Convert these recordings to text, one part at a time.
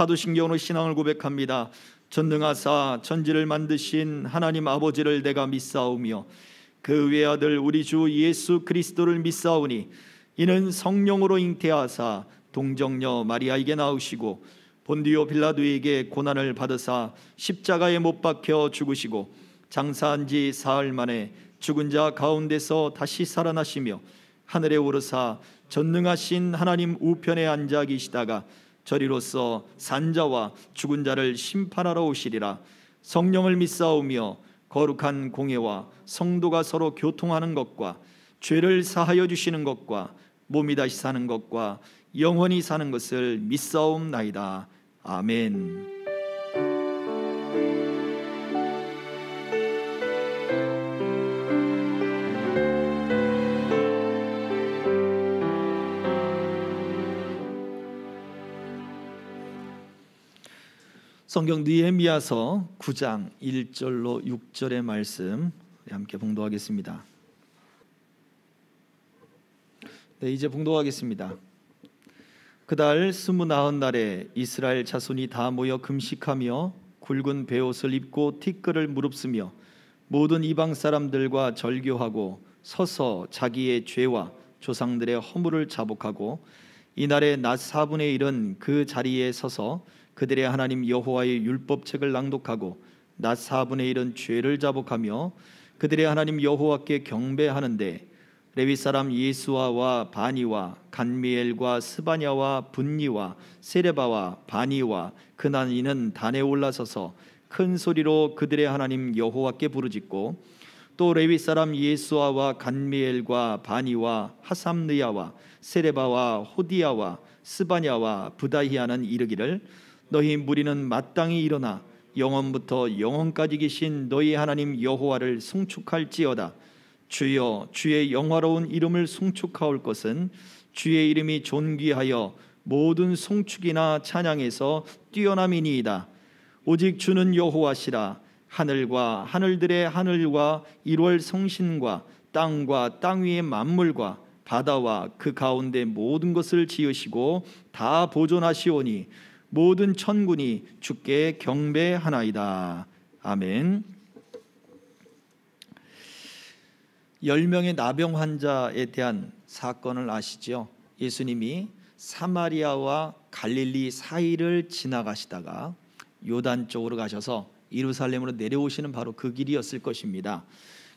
사도신경으로 신앙을 고백합니다. 전능하사 천지를 만드신 하나님 아버지를 내가 믿사오며 그 외아들 우리 주 예수 그리스도를 믿사오니 이는 성령으로 잉태하사 동정녀 마리아에게 낳으시고 본디오 빌라도에게 고난을 받으사 십자가에 못 박혀 죽으시고 장사한 지 사흘 만에 죽은 자 가운데서 다시 살아나시며 하늘에 오르사 전능하신 하나님 우편에 앉아 계시다가 저리로서 산자와 죽은 자를 심판하러 오시리라. 성령을 믿사오며 거룩한 공예와 성도가 서로 교통하는 것과 죄를 사하여 주시는 것과 몸이 다시 사는 것과 영원히 사는 것을 믿사옵나이다. 아멘. 성경 느헤미야서 9장 1절로 6절의 말씀 함께 봉독하겠습니다. 네, 이제 봉독하겠습니다. 그달 29날에 이스라엘 자손이 다 모여 금식하며 굵은 베옷을 입고 티끌을 무릅쓰며 모든 이방 사람들과 절교하고 서서 자기의 죄와 조상들의 허물을 자복하고 이날의 낮 4분의 1은 그 자리에 서서 그들의 하나님 여호와의 율법책을 낭독하고 낮 4분의 1은 죄를 자복하며 그들의 하나님 여호와께 경배하는데 레위 사람 예수아와 바니와 간미엘과 스바냐와 분니와 세레바와 바니와 그나니는 단에 올라서서 큰 소리로 그들의 하나님 여호와께 부르짖고 또 레위 사람 예수아와 간미엘과 바니와 하삼느야와 세레바와 호디야와 스바냐와 부다히아는 이르기를 너희 무리는 마땅히 일어나 영원부터 영원까지 계신 너희 하나님 여호와를 송축할지어다. 주여 주의 영화로운 이름을 송축하올 것은 주의 이름이 존귀하여 모든 송축이나 찬양에서 뛰어남이니이다. 오직 주는 여호와시라. 하늘과 하늘들의 하늘과 1월 성신과 땅과 땅 위의 만물과 바다와 그 가운데 모든 것을 지으시고 다 보존하시오니 모든 천군이 주께 경배하나이다. 아멘. 10명의 나병 환자에 대한 사건을 아시죠? 예수님이 사마리아와 갈릴리 사이를 지나가시다가 요단 쪽으로 가셔서 예루살렘으로 내려오시는 바로 그 길이었을 것입니다.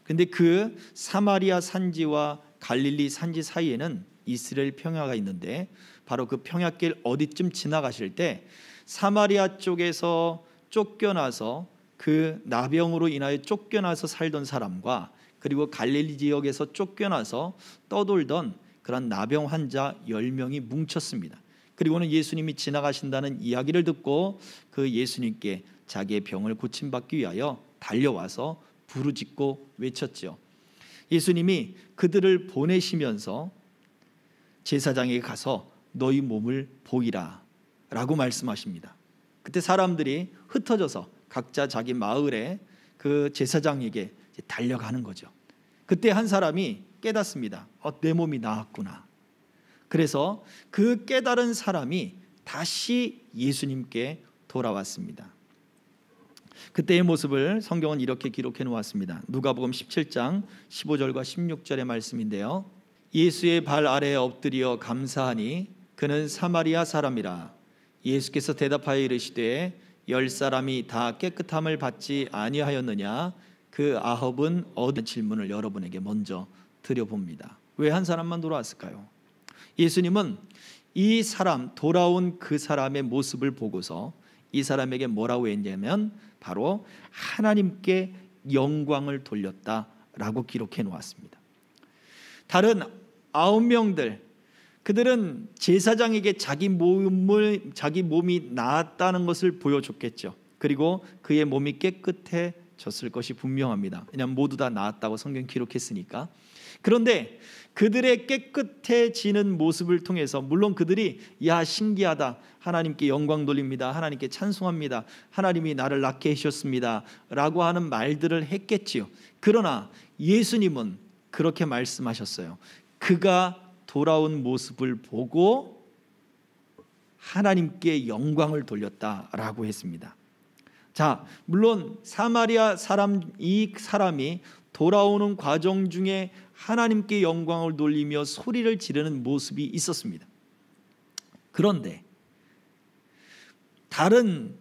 근데 그 사마리아 산지와 갈릴리 산지 사이에는 이스라엘 평야가 있는데 바로 그 평야길 어디쯤 지나가실 때 사마리아 쪽에서 쫓겨나서 그 나병으로 인하여 쫓겨나서 살던 사람과 그리고 갈릴리 지역에서 쫓겨나서 떠돌던 그런 나병 환자 10명이 뭉쳤습니다. 그리고는 예수님이 지나가신다는 이야기를 듣고 그 예수님께 자기의 병을 고침받기 위하여 달려와서 부르짖고 외쳤죠. 예수님이 그들을 보내시면서 제사장에게 가서 너희 몸을 보이라 라고 말씀하십니다. 그때 사람들이 흩어져서 각자 자기 마을에 그 제사장에게 달려가는 거죠. 그때 한 사람이 깨닫습니다. 내 몸이 나았구나. 그래서 그 깨달은 사람이 다시 예수님께 돌아왔습니다. 그때의 모습을 성경은 이렇게 기록해 놓았습니다. 누가복음 17장 15절과 16절의 말씀인데요. 예수의 발 아래에 엎드려 감사하니 그는 사마리아 사람이라. 예수께서 대답하여 이르시되 10사람이 다 깨끗함을 받지 아니하였느냐? 그 아홉은 어떤 질문을 여러분에게 먼저 드려봅니다. 왜 한 사람만 돌아왔을까요? 예수님은 이 사람, 돌아온 그 사람의 모습을 보고서 이 사람에게 뭐라고 했냐면 바로 하나님께 영광을 돌렸다라고 기록해 놓았습니다. 다른 9명들, 그들은 제사장에게 자기 몸이 나았다는 것을 보여줬겠죠. 그리고 그의 몸이 깨끗해졌을 것이 분명합니다. 왜냐하면 모두 다 나았다고 성경 기록했으니까. 그런데 그들의 깨끗해지는 모습을 통해서 물론 그들이 신기하다, 하나님께 영광 돌립니다, 하나님께 찬송합니다, 하나님이 나를 낫게 해주셨습니다 라고 하는 말들을 했겠지요. 그러나 예수님은 그렇게 말씀하셨어요. 그가 돌아온 모습을 보고 하나님께 영광을 돌렸다라고 했습니다. 자, 물론 사마리아 사람, 이 사람이 돌아오는 과정 중에 하나님께 영광을 돌리며 소리를 지르는 모습이 있었습니다. 그런데 다른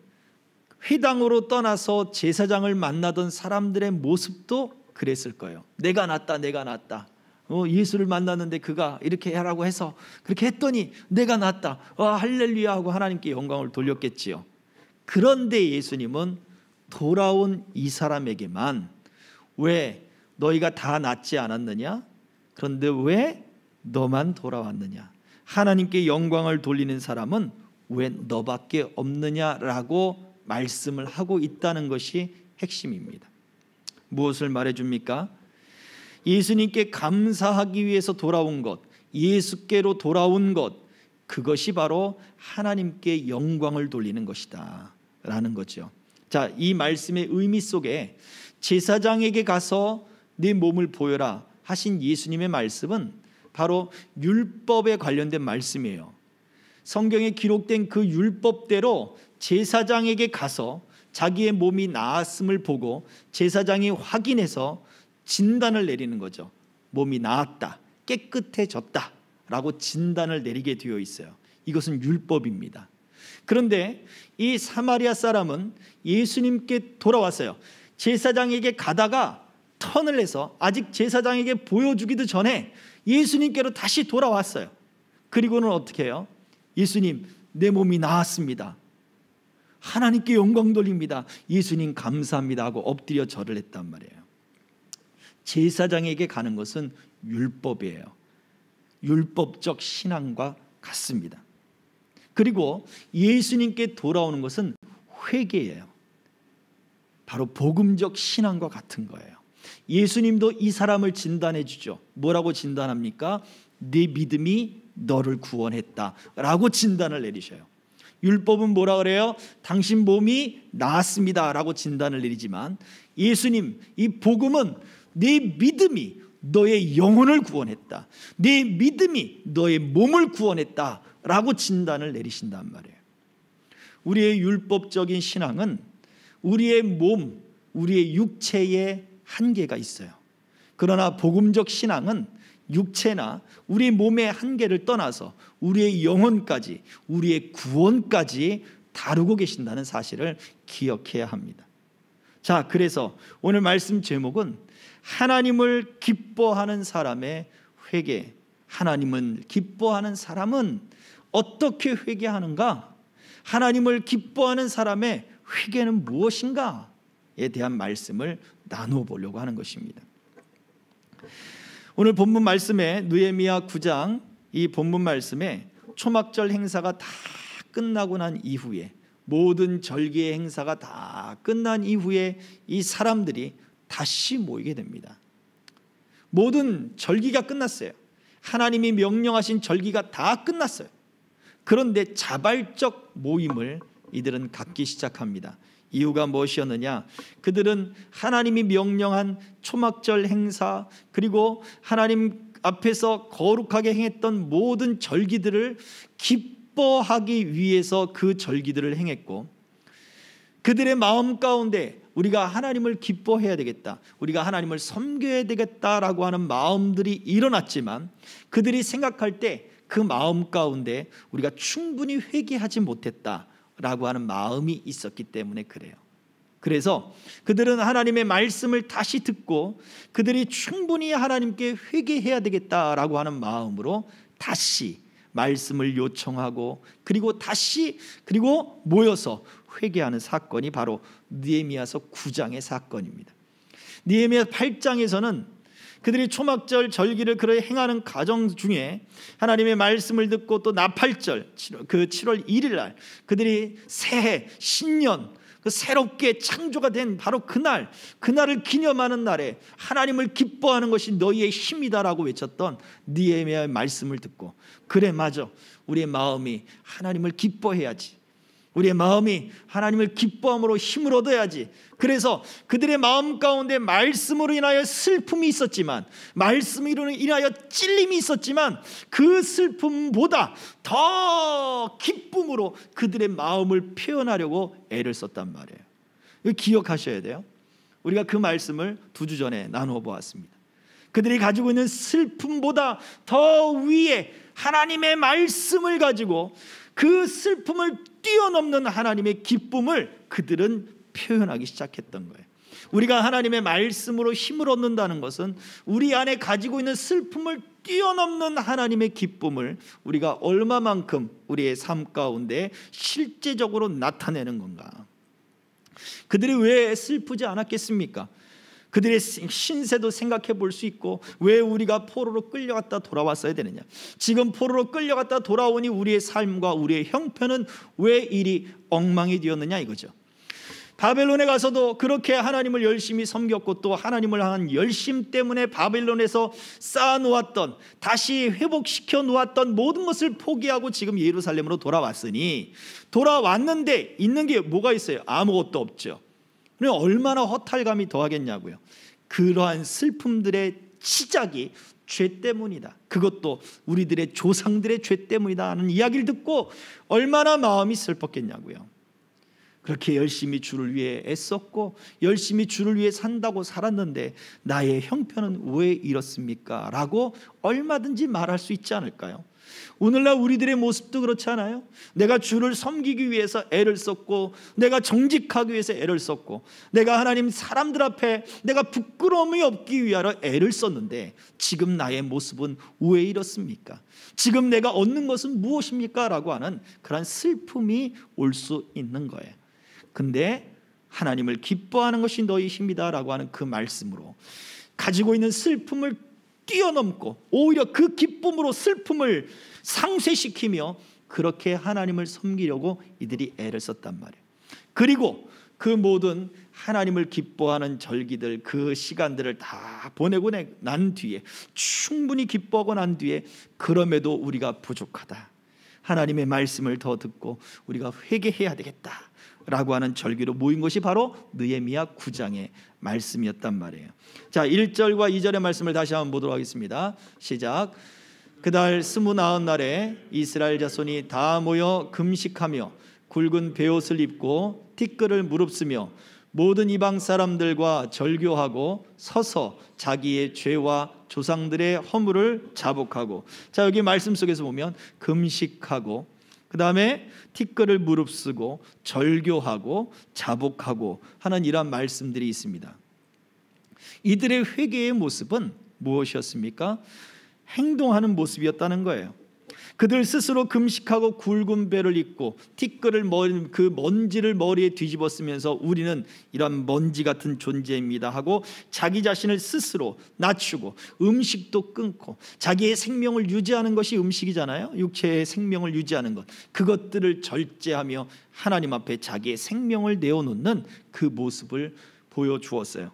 회당으로 떠나서 제사장을 만나던 사람들의 모습도 그랬을 거예요. 내가 낫다, 내가 낫다. 예수를 만났는데 그가 이렇게 하라고 해서 그렇게 했더니 내가 낫다. 할렐루야 하고 하나님께 영광을 돌렸겠지요. 그런데 예수님은 돌아온 이 사람에게만 왜 너희가 다 낫지 않았느냐? 그런데 왜 너만 돌아왔느냐? 하나님께 영광을 돌리는 사람은 왜 너밖에 없느냐라고 말씀을 하고 있다는 것이 핵심입니다. 무엇을 말해줍니까? 예수님께 감사하기 위해서 돌아온 것, 예수께로 돌아온 것, 그것이 바로 하나님께 영광을 돌리는 것이다 라는 거죠. 자, 이 말씀의 의미 속에 제사장에게 가서 네 몸을 보여라 하신 예수님의 말씀은 바로 율법에 관련된 말씀이에요. 성경에 기록된 그 율법대로 제사장에게 가서 자기의 몸이 나았음을 보고 제사장이 확인해서 진단을 내리는 거죠. 몸이 나았다, 깨끗해졌다 라고 진단을 내리게 되어 있어요. 이것은 율법입니다. 그런데 이 사마리아 사람은 예수님께 돌아왔어요. 제사장에게 가다가 턴을 해서 아직 제사장에게 보여주기도 전에 예수님께로 다시 돌아왔어요. 그리고는 어떻게 해요? 예수님, 내 몸이 나았습니다. 하나님께 영광 돌립니다. 예수님 감사합니다 하고 엎드려 절을 했단 말이에요. 제사장에게 가는 것은 율법이에요. 율법적 신앙과 같습니다. 그리고 예수님께 돌아오는 것은 회개예요. 바로 복음적 신앙과 같은 거예요. 예수님도 이 사람을 진단해 주죠. 뭐라고 진단합니까? 네 믿음이 너를 구원했다 라고 진단을 내리셔요. 율법은 뭐라 그래요? 당신 몸이 나았습니다 라고 진단을 내리지만 예수님, 이 복음은 네 믿음이 너의 영혼을 구원했다, 네 믿음이 너의 몸을 구원했다 라고 진단을 내리신단 말이에요. 우리의 율법적인 신앙은 우리의 몸, 우리의 육체에 한계가 있어요. 그러나 복음적 신앙은 육체나 우리 몸의 한계를 떠나서 우리의 영혼까지, 우리의 구원까지 다루고 계신다는 사실을 기억해야 합니다. 자, 그래서 오늘 말씀 제목은 하나님을 기뻐하는 사람의 회개. 하나님을 기뻐하는 사람은 어떻게 회개하는가? 하나님을 기뻐하는 사람의 회개는 무엇인가에 대한 말씀을 나누어 보려고 하는 것입니다. 오늘 본문 말씀에 느헤미야 9장 이 본문 말씀에 초막절 행사가 다 끝나고 난 이후에, 모든 절기의 행사가 다 끝난 이후에 이 사람들이 다시 모이게 됩니다. 모든 절기가 끝났어요. 하나님이 명령하신 절기가 다 끝났어요. 그런데 자발적 모임을 이들은 갖기 시작합니다. 이유가 무엇이었느냐? 그들은 하나님이 명령한 초막절 행사, 그리고 하나님 앞에서 거룩하게 행했던 모든 절기들을 기뻐하기 위해서 그 절기들을 행했고, 그들의 마음 가운데 우리가 하나님을 기뻐해야 되겠다, 우리가 하나님을 섬겨야 되겠다라고 하는 마음들이 일어났지만 그들이 생각할 때 그 마음 가운데 우리가 충분히 회개하지 못했다라고 하는 마음이 있었기 때문에 그래요. 그래서 그들은 하나님의 말씀을 다시 듣고 그들이 충분히 하나님께 회개해야 되겠다라고 하는 마음으로 다시 말씀을 요청하고 그리고 모여서 회개하는 사건이 바로 느헤미야서 9장의 사건입니다. 느헤미야 8장에서는 그들이 초막절 절기를 행하는 과정 중에 하나님의 말씀을 듣고 또 나팔절, 그 7월 1일 날 그들이 새해, 신년, 그 새롭게 창조가 된 바로 그날을 기념하는 날에 하나님을 기뻐하는 것이 너희의 힘이다라고 외쳤던 느헤미야의 말씀을 듣고, 그래 맞아, 우리의 마음이 하나님을 기뻐해야지, 우리의 마음이 하나님을 기뻐함으로 힘을 얻어야지. 그래서 그들의 마음 가운데 말씀으로 인하여 슬픔이 있었지만, 말씀으로 인하여 찔림이 있었지만, 그 슬픔보다 더 기쁨으로 그들의 마음을 표현하려고 애를 썼단 말이에요. 이거 기억하셔야 돼요. 우리가 그 말씀을 2주 전에 나누어 보았습니다. 그들이 가지고 있는 슬픔보다 더 위에 하나님의 말씀을 가지고 그 슬픔을 뛰어넘는 하나님의 기쁨을 그들은 표현하기 시작했던 거예요. 우리가 하나님의 말씀으로 힘을 얻는다는 것은 우리 안에 가지고 있는 슬픔을 뛰어넘는 하나님의 기쁨을 우리가 얼마만큼 우리의 삶 가운데 실제적으로 나타내는 건가. 그들이 왜 슬프지 않았겠습니까? 그들의 신세도 생각해 볼 수 있고, 왜 우리가 포로로 끌려갔다 돌아왔어야 되느냐, 지금 포로로 끌려갔다 돌아오니 우리의 삶과 우리의 형편은 왜 이리 엉망이 되었느냐 이거죠. 바벨론에 가서도 그렇게 하나님을 열심히 섬겼고, 또 하나님을 향한 열심 때문에 바벨론에서 쌓아놓았던, 다시 회복시켜 놓았던 모든 것을 포기하고 지금 예루살렘으로 돌아왔으니, 돌아왔는데 있는 게 뭐가 있어요? 아무것도 없죠. 얼마나 허탈감이 더하겠냐고요. 그러한 슬픔들의 시작이 죄 때문이다, 그것도 우리들의 조상들의 죄 때문이다 하는 이야기를 듣고 얼마나 마음이 슬펐겠냐고요. 그렇게 열심히 주를 위해 애썼고 열심히 주를 위해 산다고 살았는데 나의 형편은 왜 이렇습니까? 라고 얼마든지 말할 수 있지 않을까요? 오늘날 우리들의 모습도 그렇지 않아요? 내가 주를 섬기기 위해서 애를 썼고, 내가 정직하기 위해서 애를 썼고, 내가 하나님 사람들 앞에 내가 부끄러움이 없기 위하여 애를 썼는데 지금 나의 모습은 왜 이렇습니까? 지금 내가 얻는 것은 무엇입니까? 라고 하는 그런 슬픔이 올 수 있는 거예요. 근데 하나님을 기뻐하는 것이 너희 힘이다 라고 하는 그 말씀으로 가지고 있는 슬픔을 뛰어넘고 오히려 그 기쁨으로 슬픔을 상쇄시키며 그렇게 하나님을 섬기려고 이들이 애를 썼단 말이에요. 그리고 그 모든 하나님을 기뻐하는 절기들, 그 시간들을 다 보내고 난 뒤에, 충분히 기뻐하고 난 뒤에, 그럼에도 우리가 부족하다, 하나님의 말씀을 더 듣고 우리가 회개해야 되겠다 라고 하는 절기로 모인 것이 바로 느헤미야 9장의 말씀이었단 말이에요. 자, 1절과 2절의 말씀을 다시 한번 보도록 하겠습니다. 시작. 그달 29날에 이스라엘 자손이 다 모여 금식하며 굵은 베옷을 입고 티끌을 무릅쓰며 모든 이방 사람들과 절교하고 서서 자기의 죄와 조상들의 허물을 자복하고, 자, 여기 말씀 속에서 보면 금식하고 그 다음에 티끌을 무릅쓰고 절교하고 자복하고 하는 이러한 말씀들이 있습니다. 이들의 회개의 모습은 무엇이었습니까? 행동하는 모습이었다는 거예요. 그들 스스로 금식하고 굵은 배를 입고 티끌을 그 먼지를 머리에 뒤집어 쓰면서 우리는 이런 먼지 같은 존재입니다 하고 자기 자신을 스스로 낮추고 음식도 끊고, 자기의 생명을 유지하는 것이 음식이잖아요. 육체의 생명을 유지하는 것, 그것들을 절제하며 하나님 앞에 자기의 생명을 내어놓는 그 모습을 보여주었어요.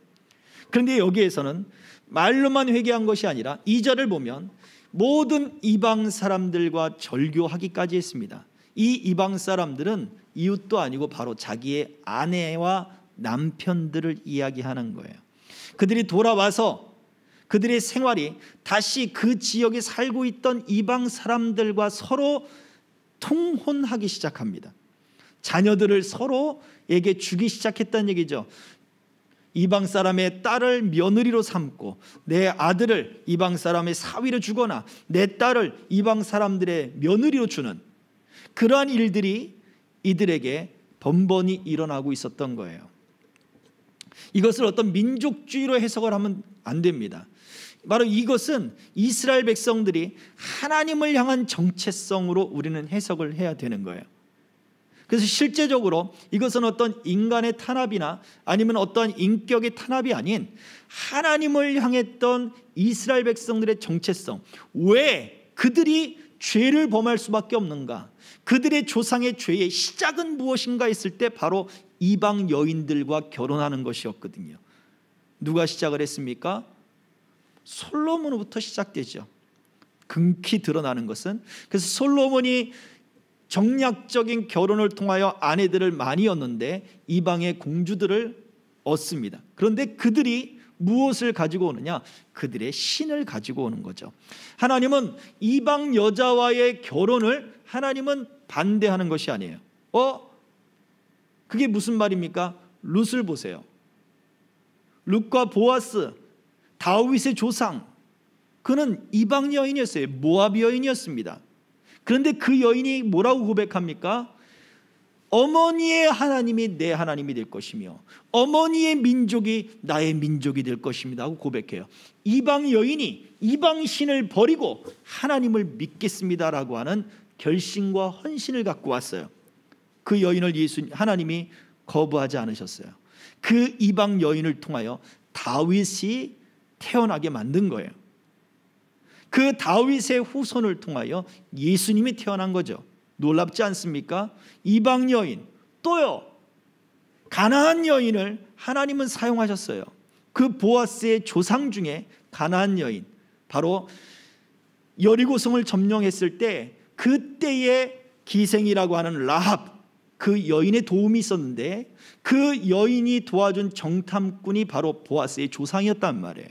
그런데 여기에서는 말로만 회개한 것이 아니라 2절을 보면 모든 이방 사람들과 절교하기까지 했습니다. 이 이방 사람들은 이웃도 아니고 바로 자기의 아내와 남편들을 이야기하는 거예요. 그들이 돌아와서 그들의 생활이 다시 그 지역에 살고 있던 이방 사람들과 서로 통혼하기 시작합니다. 자녀들을 서로에게 주기 시작했다는 얘기죠. 이방 사람의 딸을 며느리로 삼고 내 아들을 이방 사람의 사위로 주거나 내 딸을 이방 사람들의 며느리로 주는 그러한 일들이 이들에게 번번이 일어나고 있었던 거예요. 이것을 어떤 민족주의로 해석을 하면 안 됩니다. 바로 이것은 이스라엘 백성들이 하나님을 향한 정체성으로 우리는 해석을 해야 되는 거예요. 그래서 실제적으로 이것은 어떤 인간의 탄압이나 아니면 어떤 인격의 탄압이 아닌 하나님을 향했던 이스라엘 백성들의 정체성, 왜 그들이 죄를 범할 수밖에 없는가, 그들의 조상의 죄의 시작은 무엇인가 했을 때 바로 이방 여인들과 결혼하는 것이었거든요. 누가 시작을 했습니까? 솔로몬으로부터 시작되죠. 극히 드러나는 것은, 그래서 솔로몬이 정략적인 결혼을 통하여 아내들을 많이 얻는데 이방의 공주들을 얻습니다. 그런데 그들이 무엇을 가지고 오느냐? 그들의 신을 가지고 오는 거죠. 하나님은 이방 여자와의 결혼을 하나님은 반대하는 것이 아니에요. 그게 무슨 말입니까? 룻을 보세요. 룻과 보아스, 다윗의 조상, 그는 이방 여인이었어요. 모압 여인이었습니다. 그런데 그 여인이 뭐라고 고백합니까? 어머니의 하나님이 내 하나님이 될 것이며 어머니의 민족이 나의 민족이 될 것입니다 하고 고백해요. 이방 여인이 이방 신을 버리고 하나님을 믿겠습니다라고 하는 결심과 헌신을 갖고 왔어요. 그 여인을 하나님이 거부하지 않으셨어요. 그 이방 여인을 통하여 다윗이 태어나게 만든 거예요. 그 다윗의 후손을 통하여 예수님이 태어난 거죠. 놀랍지 않습니까? 이방 여인, 또요 가나안 여인을 하나님은 사용하셨어요. 그 보아스의 조상 중에 가나안 여인, 바로 여리고성을 점령했을 때 그때의 기생이라고 하는 라합, 그 여인의 도움이 있었는데 그 여인이 도와준 정탐꾼이 바로 보아스의 조상이었단 말이에요.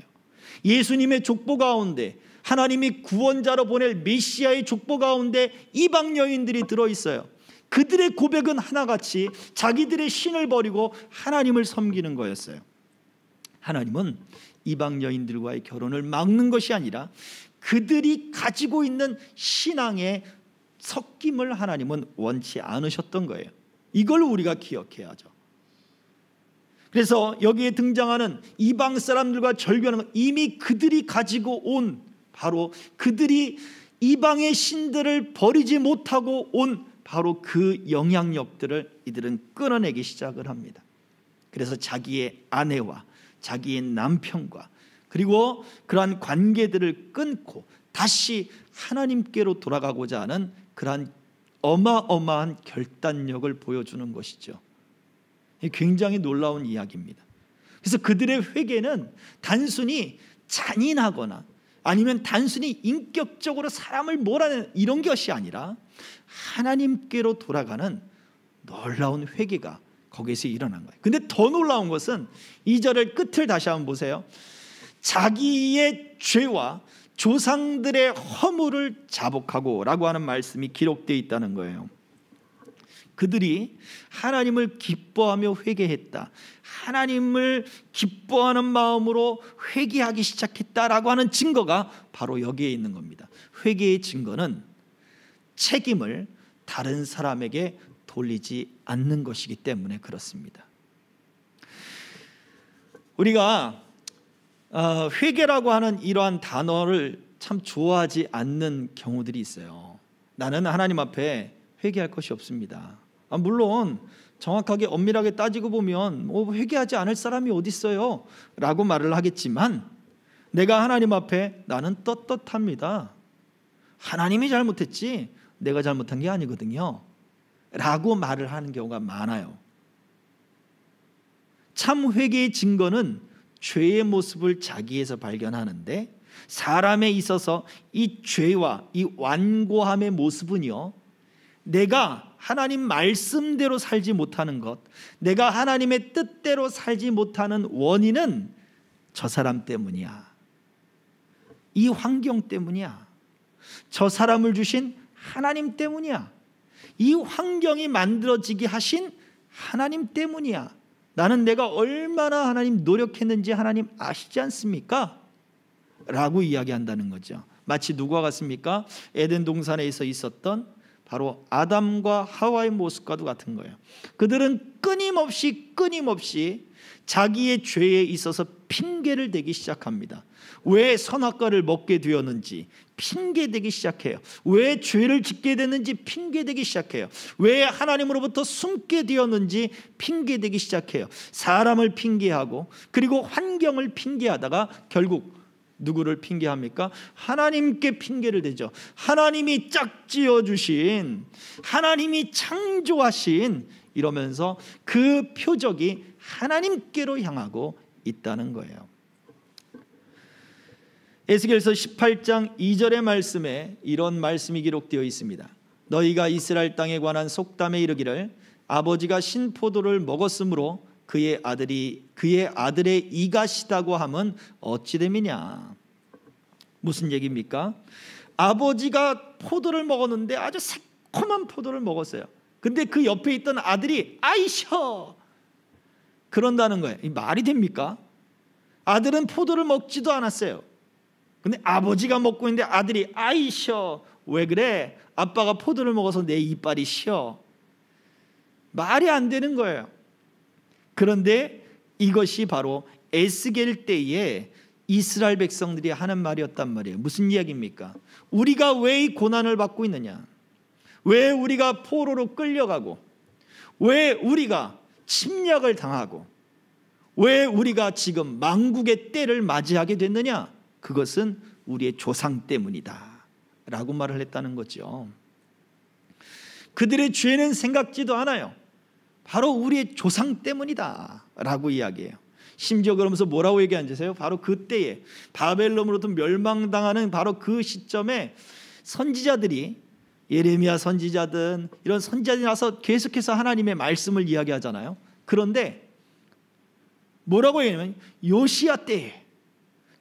예수님의 족보 가운데, 하나님이 구원자로 보낼 메시아의 족보 가운데 이방 여인들이 들어있어요. 그들의 고백은 하나같이 자기들의 신을 버리고 하나님을 섬기는 거였어요. 하나님은 이방 여인들과의 결혼을 막는 것이 아니라 그들이 가지고 있는 신앙의 섞임을 하나님은 원치 않으셨던 거예요. 이걸 우리가 기억해야죠. 그래서 여기에 등장하는 이방 사람들과 절교하는 건 이미 그들이 가지고 온, 바로 그들이 이방의 신들을 버리지 못하고 온 바로 그 영향력들을 이들은 끊어내기 시작을 합니다. 그래서 자기의 아내와 자기의 남편과 그리고 그러한 관계들을 끊고 다시 하나님께로 돌아가고자 하는 그러한 어마어마한 결단력을 보여주는 것이죠. 굉장히 놀라운 이야기입니다. 그래서 그들의 회개는 단순히 잔인하거나 아니면 단순히 인격적으로 사람을 몰아내는 이런 것이 아니라 하나님께로 돌아가는 놀라운 회개가 거기에서 일어난 거예요. 근데 더 놀라운 것은 2절의 끝을 다시 한번 보세요. 자기의 죄와 조상들의 허물을 자복하고 라고 하는 말씀이 기록되어 있다는 거예요. 그들이 하나님을 기뻐하며 회개했다, 하나님을 기뻐하는 마음으로 회개하기 시작했다라고 하는 증거가 바로 여기에 있는 겁니다. 회개의 증거는 책임을 다른 사람에게 돌리지 않는 것이기 때문에 그렇습니다. 우리가 회개라고 하는 이러한 단어를 참 좋아하지 않는 경우들이 있어요. 나는 하나님 앞에 회개할 것이 없습니다. 물론 정확하게 엄밀하게 따지고 보면 회개하지 않을 사람이 어디 있어요? 라고 말을 하겠지만 내가 하나님 앞에 나는 떳떳합니다. 하나님이 잘못했지 내가 잘못한 게 아니거든요 라고 말을 하는 경우가 많아요. 참 회개의 증거는 죄의 모습을 자기에서 발견하는데 사람에 있어서 이 죄와 이 완고함의 모습은요, 내가 하나님 말씀대로 살지 못하는 것, 내가 하나님의 뜻대로 살지 못하는 원인은 저 사람 때문이야, 이 환경 때문이야, 저 사람을 주신 하나님 때문이야, 이 환경이 만들어지게 하신 하나님 때문이야, 나는 내가 얼마나 하나님 노력했는지 하나님 아시지 않습니까? 라고 이야기한다는 거죠. 마치 누구와 같습니까? 에덴 동산에서 있었던 바로 아담과 하와의 모습과도 같은 거예요. 그들은 끊임없이 자기의 죄에 있어서 핑계를 대기 시작합니다. 왜 선악과를 먹게 되었는지 핑계대기 시작해요. 왜 죄를 짓게 됐는지 핑계대기 시작해요. 왜 하나님으로부터 숨게 되었는지 핑계대기 시작해요. 사람을 핑계하고 그리고 환경을 핑계하다가 결국 누구를 핑계합니까? 하나님께 핑계를 대죠. 하나님이 짝지어 주신, 하나님이 창조하신, 이러면서 그 표적이 하나님께로 향하고 있다는 거예요. 에스겔서 18장 2절의 말씀에 이런 말씀이 기록되어 있습니다. 너희가 이스라엘 땅에 관한 속담에 이르기를 아버지가 신포도를 먹었으므로 그의 아들의 이가 시다고 함은 어찌 됨이냐. 무슨 얘기입니까? 아버지가 포도를 먹었는데 아주 새콤한 포도를 먹었어요. 근데 그 옆에 있던 아들이 아이셔 그런다는 거예요. 이 말이 됩니까? 아들은 포도를 먹지도 않았어요. 근데 아버지가 먹고 있는데 아들이 아이셔. 왜 그래? 아빠가 포도를 먹어서 내 이빨이 쉬어. 말이 안 되는 거예요. 그런데 이것이 바로 에스겔 때에 이스라엘 백성들이 하는 말이었단 말이에요. 무슨 이야기입니까? 우리가 왜 이 고난을 받고 있느냐? 왜 우리가 포로로 끌려가고, 왜 우리가 침략을 당하고, 왜 우리가 지금 망국의 때를 맞이하게 됐느냐? 그것은 우리의 조상 때문이다 라고 말을 했다는 거죠. 그들의 죄는 생각지도 않아요. 바로 우리의 조상 때문이다 라고 이야기해요. 심지어 그러면서 뭐라고 얘기하는지요? 바로 그때에 바벨론으로부터 멸망당하는 바로 그 시점에 선지자들이, 예레미야 선지자든 이런 선지자들이 나서 계속해서 하나님의 말씀을 이야기하잖아요. 그런데 뭐라고 얘기하냐면 요시야 때에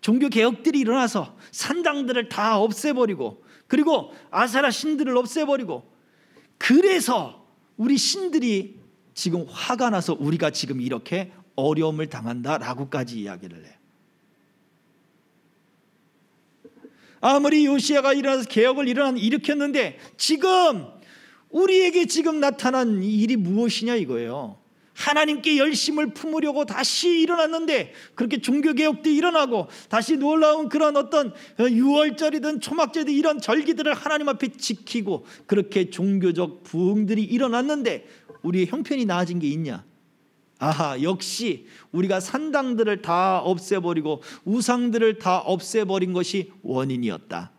종교개혁들이 일어나서 산당들을 다 없애버리고, 그리고 아세라 신들을 없애버리고, 그래서 우리 신들이 지금 화가 나서 우리가 지금 이렇게 어려움을 당한다라고까지 이야기를 해요. 아무리 요시야가 일어나서 개혁을 일으켰는데 지금 우리에게 지금 나타난 일이 무엇이냐 이거예요. 하나님께 열심을 품으려고 다시 일어났는데, 그렇게 종교개혁도 일어나고 다시 놀라운 그런 어떤 유월절이든 초막절이든 이런 절기들을 하나님 앞에 지키고 그렇게 종교적 부흥들이 일어났는데 우리의 형편이 나아진 게 있냐? 아하, 역시 우리가 산당들을 다 없애버리고 우상들을 다 없애버린 것이 원인이었다.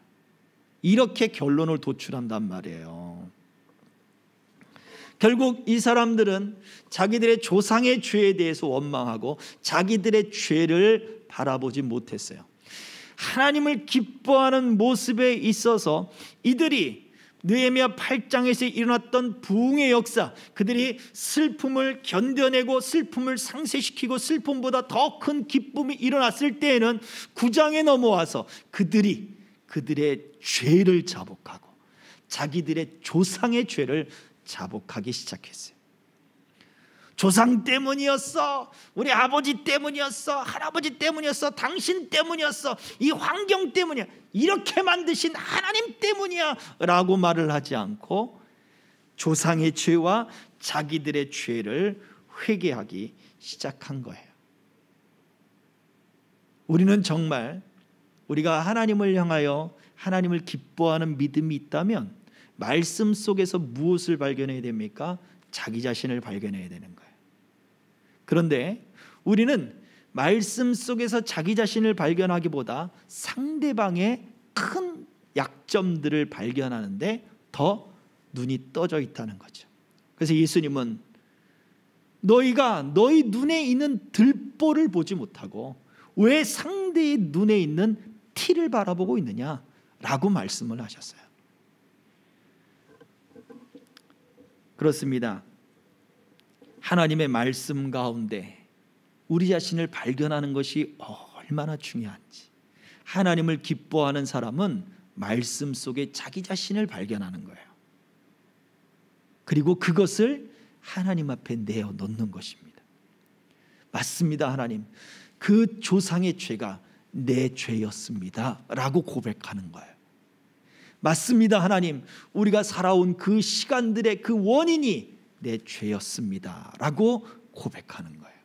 이렇게 결론을 도출한단 말이에요. 결국 이 사람들은 자기들의 조상의 죄에 대해서 원망하고 자기들의 죄를 바라보지 못했어요. 하나님을 기뻐하는 모습에 있어서 이들이 느헤미야 8장에서 일어났던 부흥의 역사, 그들이 슬픔을 견뎌내고 슬픔을 상쇄시키고 슬픔보다 더 큰 기쁨이 일어났을 때에는 9장에 넘어와서 그들의 죄를 자복하고 자기들의 조상의 죄를 자복하기 시작했어요. 조상 때문이었어, 우리 아버지 때문이었어, 할아버지 때문이었어, 당신 때문이었어, 이 환경 때문이야, 이렇게 만드신 하나님 때문이야 라고 말을 하지 않고 조상의 죄와 자기들의 죄를 회개하기 시작한 거예요. 우리는 정말 우리가 하나님을 향하여 하나님을 기뻐하는 믿음이 있다면 말씀 속에서 무엇을 발견해야 됩니까? 자기 자신을 발견해야 되는 거예요. 그런데 우리는 말씀 속에서 자기 자신을 발견하기보다 상대방의 큰 약점들을 발견하는데 더 눈이 떠져 있다는 거죠. 그래서 예수님은 너희가 너희 눈에 있는 들보를 보지 못하고 왜 상대의 눈에 있는 티를 바라보고 있느냐라고 말씀을 하셨어요. 그렇습니다. 하나님의 말씀 가운데 우리 자신을 발견하는 것이 얼마나 중요한지. 하나님을 기뻐하는 사람은 말씀 속에 자기 자신을 발견하는 거예요. 그리고 그것을 하나님 앞에 내어놓는 것입니다. 맞습니다, 하나님. 그 조상의 죄가 내 죄였습니다 라고 고백하는 거예요. 맞습니다, 하나님. 우리가 살아온 그 시간들의 그 원인이 내 죄였습니다 라고 고백하는 거예요.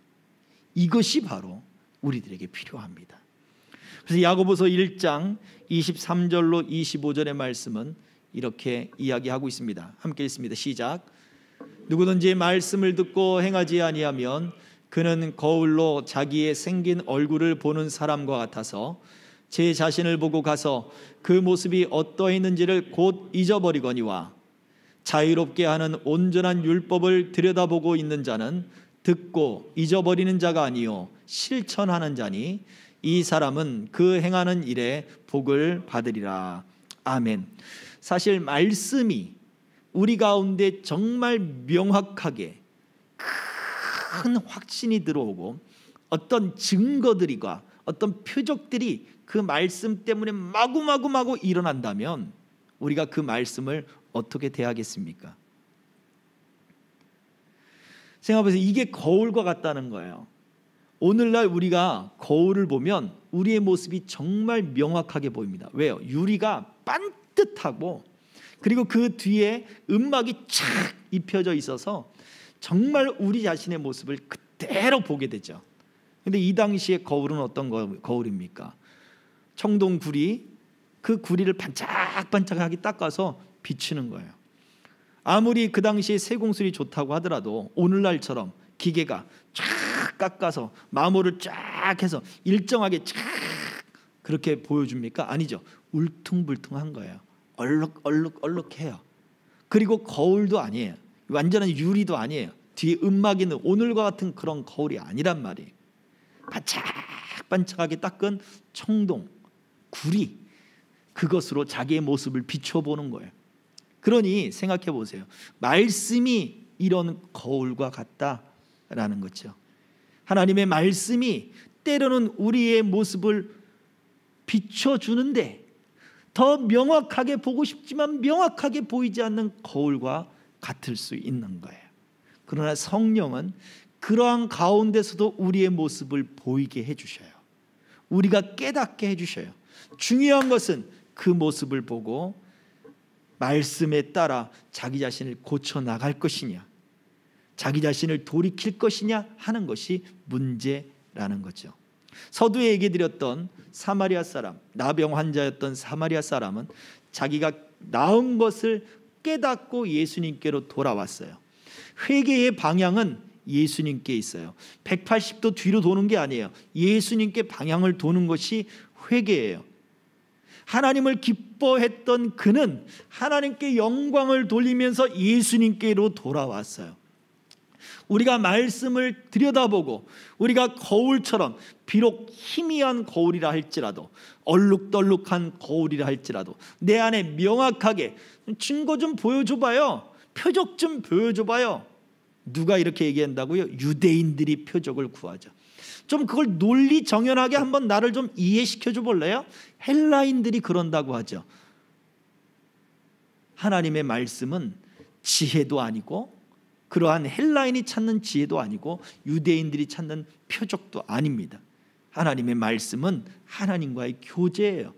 이것이 바로 우리들에게 필요합니다. 그래서 야고보서 1장 23절로 25절의 말씀은 이렇게 이야기하고 있습니다. 함께 읽습니다. 시작. 누구든지 말씀을 듣고 행하지 아니하면 그는 거울로 자기의 생긴 얼굴을 보는 사람과 같아서 제 자신을 보고 가서 그 모습이 어떠했는지를 곧 잊어버리거니와 자유롭게 하는 온전한 율법을 들여다보고 있는 자는 듣고 잊어버리는 자가 아니요 실천하는 자니 이 사람은 그 행하는 일에 복을 받으리라. 아멘. 사실 말씀이 우리 가운데 정말 명확하게 큰 확신이 들어오고 어떤 증거들과 어떤 표적들이 그 말씀 때문에 마구마구 일어난다면 우리가 그 말씀을 어떻게 대하겠습니까? 생각해보세요. 이게 거울과 같다는 거예요. 오늘날 우리가 거울을 보면 우리의 모습이 정말 명확하게 보입니다. 왜요? 유리가 반듯하고 그리고 그 뒤에 음막이 착 입혀져 있어서 정말 우리 자신의 모습을 그대로 보게 되죠. 근데 이 당시에 거울은 어떤 거울입니까? 청동 구리, 그 구리를 반짝반짝하게 닦아서 비추는 거예요. 아무리 그 당시에 세공술이 좋다고 하더라도 오늘날처럼 기계가 쫙 깎아서 마모를 쫙 해서 일정하게 쫙 그렇게 보여줍니까? 아니죠. 울퉁불퉁한 거예요. 얼룩해요. 그리고 거울도 아니에요. 완전한 유리도 아니에요. 뒤에 음막이 있는 오늘과 같은 그런 거울이 아니란 말이에요. 반짝반짝하게 닦은 청동, 구리, 그것으로 자기의 모습을 비춰보는 거예요. 그러니 생각해 보세요. 말씀이 이런 거울과 같다라는 거죠. 하나님의 말씀이 때로는 우리의 모습을 비춰주는데 더 명확하게 보고 싶지만 명확하게 보이지 않는 거울과 같을 수 있는 거예요. 그러나 성령은 그러한 가운데서도 우리의 모습을 보이게 해주셔요. 우리가 깨닫게 해주셔요. 중요한 것은 그 모습을 보고 말씀에 따라 자기 자신을 고쳐나갈 것이냐, 자기 자신을 돌이킬 것이냐 하는 것이 문제라는 거죠. 서두에 얘기드렸던 사마리아 사람, 나병 환자였던 사마리아 사람은 자기가 나은 것을 깨닫고 예수님께로 돌아왔어요. 회개의 방향은 예수님께 있어요. 180도 뒤로 도는 게 아니에요. 예수님께 방향을 도는 것이 회개예요. 하나님을 기뻐했던 그는 하나님께 영광을 돌리면서 예수님께로 돌아왔어요. 우리가 말씀을 들여다보고 우리가 거울처럼 비록 희미한 거울이라 할지라도 얼룩덜룩한 거울이라 할지라도 내 안에 명확하게 증거 좀 보여줘봐요. 표적 좀 보여줘봐요. 누가 이렇게 얘기한다고요? 유대인들이 표적을 구하죠. 좀 그걸 논리정연하게 한번 나를 좀 이해시켜줘 볼래요? 헬라인들이 그런다고 하죠. 하나님의 말씀은 지혜도 아니고 그러한 헬라인이 찾는 지혜도 아니고 유대인들이 찾는 표적도 아닙니다. 하나님의 말씀은 하나님과의 교제예요.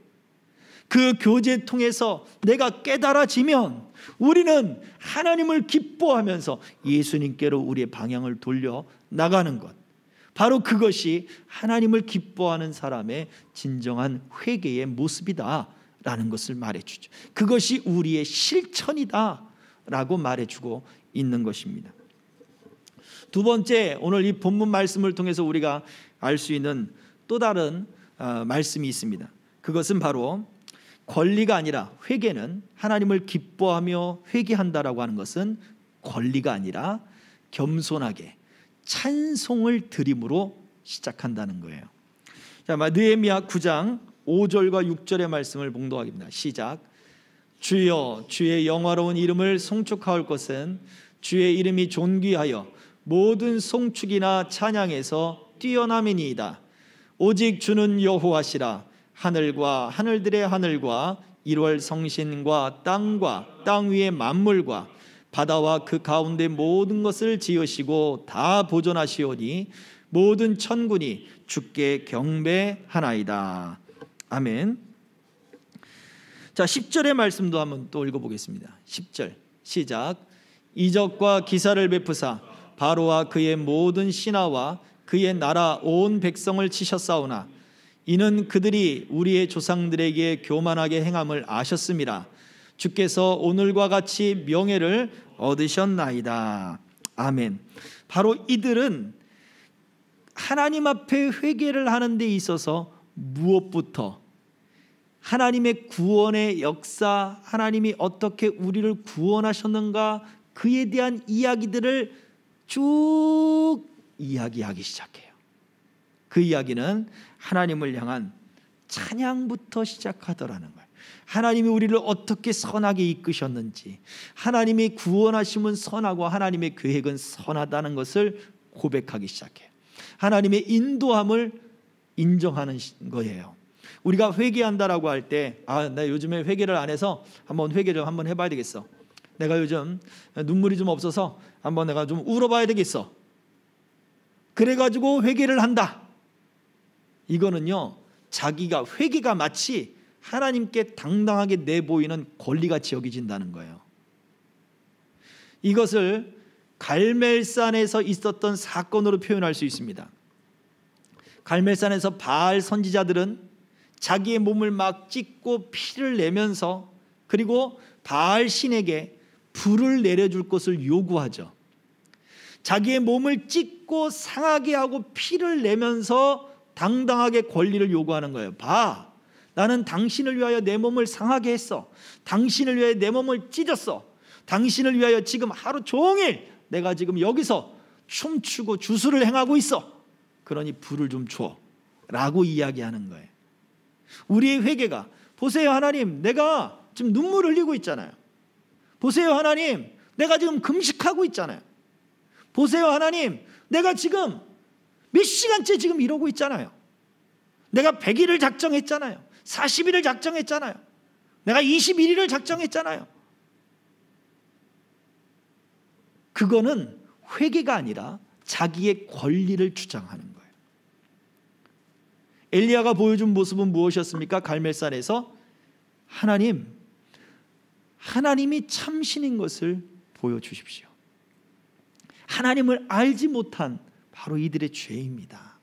그 교제 통해서 내가 깨달아지면 우리는 하나님을 기뻐하면서 예수님께로 우리의 방향을 돌려 나가는 것, 바로 그것이 하나님을 기뻐하는 사람의 진정한 회개의 모습이다라는 것을 말해주죠. 그것이 우리의 실천이다라고 말해주고 있는 것입니다. 두 번째, 오늘 이 본문 말씀을 통해서 우리가 알 수 있는 또 다른 말씀이 있습니다. 그것은 바로 권리가 아니라, 회개는 하나님을 기뻐하며 회개한다라고 하는 것은 권리가 아니라 겸손하게 찬송을 드림으로 시작한다는 거예요. 자, 느헤미야 9장 5절과 6절의 말씀을 봉독하겠습니다. 시작. 주여, 주의 영화로운 이름을 송축하올 것은 주의 이름이 존귀하여 모든 송축이나 찬양에서 뛰어남이니이다. 오직 주는 여호와시라. 하늘과 하늘들의 하늘과 1월 성신과 땅 위의 만물과 바다와 그 가운데 모든 것을 지으시고 다 보존하시오니 모든 천군이 주께 경배하나이다. 아멘. 자, 10절의 말씀도 한번 또 읽어보겠습니다. 10절 시작. 이적과 기사를 베푸사 바로와 그의 모든 신하와 그의 나라 온 백성을 치셨사오나 이는 그들이 우리의 조상들에게 교만하게 행함을 아셨음이라. 주께서 오늘과 같이 명예를 얻으셨나이다. 아멘. 바로 이들은 하나님 앞에 회개를 하는 데 있어서 무엇부터 하나님의 구원의 역사, 하나님이 어떻게 우리를 구원하셨는가, 그에 대한 이야기들을 쭉 이야기하기 시작해요. 그 이야기는 하나님을 향한 찬양부터 시작하더라는 거예요. 하나님이 우리를 어떻게 선하게 이끄셨는지, 하나님이 구원하심은 선하고 하나님의 계획은 선하다는 것을 고백하기 시작해요. 하나님의 인도함을 인정하는 거예요. 우리가 회개한다라고 할 때, 나 요즘에 회개를 안 해서 한번 회개를 한번 해봐야 되겠어. 내가 요즘 눈물이 좀 없어서 한번 내가 좀 울어봐야 되겠어. 그래가지고 회개를 한다. 이거는요, 자기가 회개가 마치 하나님께 당당하게 내보이는 권리같이 여겨진다는 거예요. 이것을 갈멜산에서 있었던 사건으로 표현할 수 있습니다. 갈멜산에서 바알 선지자들은 자기의 몸을 막 찢고 피를 내면서, 그리고 바알 신에게 불을 내려줄 것을 요구하죠. 자기의 몸을 찢고 상하게 하고 피를 내면서 당당하게 권리를 요구하는 거예요. 봐, 나는 당신을 위하여 내 몸을 상하게 했어. 당신을 위하여 내 몸을 찢었어. 당신을 위하여 지금 하루 종일 내가 지금 여기서 춤추고 주술을 행하고 있어. 그러니 불을 좀 줘 라고 이야기하는 거예요. 우리의 회개가, 보세요 하나님, 내가 지금 눈물 흘리고 있잖아요. 보세요 하나님, 내가 지금 금식하고 있잖아요. 보세요 하나님, 내가 지금 몇 시간째 지금 이러고 있잖아요. 내가 100일을 작정했잖아요. 40일을 작정했잖아요. 내가 21일을 작정했잖아요. 그거는 회개가 아니라 자기의 권리를 주장하는 거예요. 엘리야가 보여준 모습은 무엇이었습니까? 갈멜산에서 하나님이 참신인 것을 보여주십시오. 하나님을 알지 못한 바로 이들의 죄입니다.